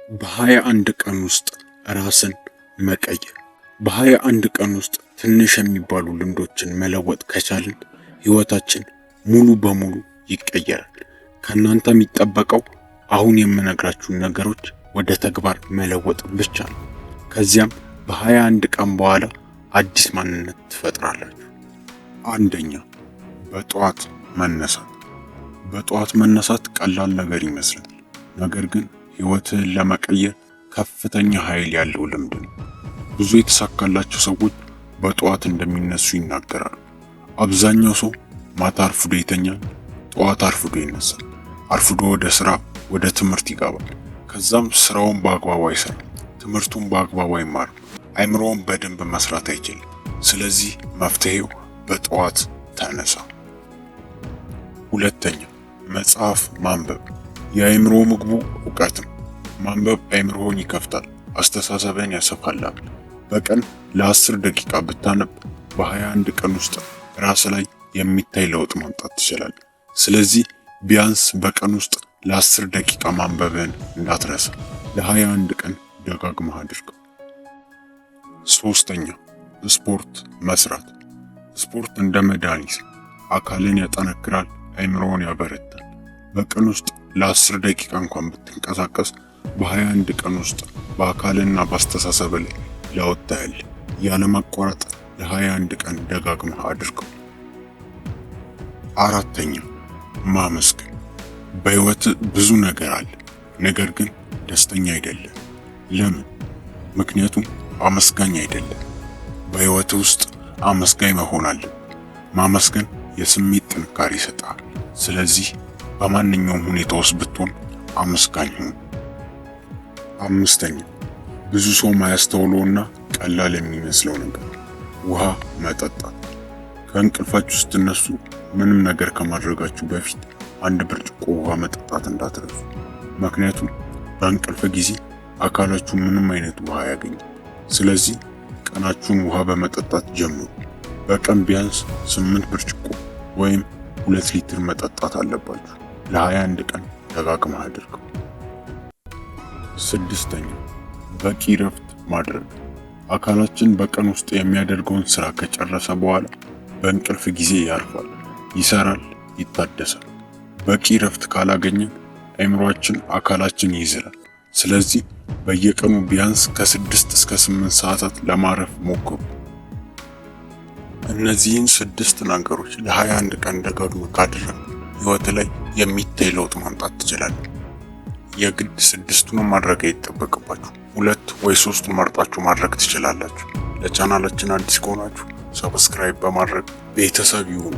በ21 ቀን ውስጥ ራስን መቀየር። በ21 ቀን ውስጥ ትንሽ የሚባሉ ልምዶችን መለወጥ ከቻልን ህይወታችን ሙሉ በሙሉ ይቀየራል። ከናንተ የሚጠበቀው አሁን የምነግራችሁን ነገሮች ወደ ተግባር መለወጥ ብቻ ነው። ከዚያም በ21 ቀን በኋላ አዲስ ማንነት ትፈጥራላችሁ። አንደኛ፣ በጠዋት መነሳት። በጠዋት መነሳት ቀላል ነገር ይመስላል፣ ነገር ግን ህይወትህን ለመቀየር ከፍተኛ ኃይል ያለው ልምድ ነው። ብዙ የተሳካላቸው ሰዎች በጠዋት እንደሚነሱ ይናገራሉ። አብዛኛው ሰው ማታ አርፍዶ ይተኛል፣ ጠዋት አርፍዶ ይነሳል። አርፍዶ ወደ ስራ፣ ወደ ትምህርት ይገባል። ከዛም ስራውን በአግባቡ አይሰራም፣ ትምህርቱን በአግባቡ አይማርም፣ አይምሮውን በደንብ መስራት አይችልም። ስለዚህ መፍትሄው በጠዋት ተነሳ። ሁለተኛ፣ መጽሐፍ ማንበብ። የአይምሮ ምግቡ ዕውቀት ነው። ማንበብ አይምሮን ይከፍታል፣ አስተሳሰብን ያሰፋላል። በቀን ለ10 ደቂቃ ብታነብ በ21 ቀን ውስጥ ራስ ላይ የሚታይ ለውጥ ማምጣት ትችላለህ። ስለዚህ ቢያንስ በቀን ውስጥ ለ10 ደቂቃ ማንበብን እንዳትረሳ። ለ21 ቀን ደጋግመህ አድርገው። ሶስተኛ፣ ስፖርት መስራት። ስፖርት እንደ መድኃኒት ነው። አካልን ያጠነክራል፣ አይምሮን ያበረታል። በቀን ውስጥ ለ10 ደቂቃ እንኳን ብትንቀሳቀስ በ21 ቀን ውስጥ በአካልና በአስተሳሰብ ላይ ለውጥ ታያለህ። ያለማቋረጥ ለ21 ቀን ደጋግመህ አድርገው። አራተኛ፣ ማመስገን። በህይወት ብዙ ነገር አለ፣ ነገር ግን ደስተኛ አይደለም። ለምን? ምክንያቱም አመስጋኝ አይደለም። በህይወት ውስጥ አመስጋኝ መሆን አለብህ። ማመስገን የስሜት ጥንካሬ ይሰጣል። ስለዚህ በማንኛውም ሁኔታ ውስጥ ብትሆን አመስጋኝ ሁን። አምስተኛ፣ ብዙ ሰው ማያስተውለውና ቀላል የሚመስለው ነገር ውሃ መጠጣት። ከእንቅልፋችሁ ስትነሱ ምንም ነገር ከማድረጋችሁ በፊት 1 ብርጭቆ ውሃ መጠጣት እንዳትረሱ። ምክንያቱም በእንቅልፍ ጊዜ አካላችሁ ምንም አይነት ውሃ አያገኝም። ስለዚህ ቀናችሁን ውሃ በመጠጣት ጀምሩ። በቀን ቢያንስ 8 ብርጭቆ ወይም 2 ሊትር መጠጣት አለባችሁ። ለ21 ቀን ደጋግመህ አድርገው። ስድስተኛ፣ በቂ ረፍት ማድረግ። አካላችን በቀን ውስጥ የሚያደርገውን ስራ ከጨረሰ በኋላ በእንቅልፍ ጊዜ ያርፋል፣ ይሰራል፣ ይታደሳል። በቂ ረፍት ካላገኘን አይምሮአችን፣ አካላችን ይዝላል። ስለዚህ በየቀኑ ቢያንስ ከ6 እስከ 8 ሰዓታት ለማረፍ ሞክሩ። እነዚህን 6 ነገሮች ለ21 ቀን ደጋግመህ ካደረግ ህይወት ላይ የሚታይ ለውጥ ማምጣት ትችላለህ። የግድ 6ቱን ማድረግ አይጠበቅባችሁ። 2 ወይ 3 መርጣችሁ ማድረግ ትችላላችሁ። ለቻናላችን አዲስ ከሆናችሁ ሰብስክራይብ በማድረግ ቤተሰብ ይሁኑ።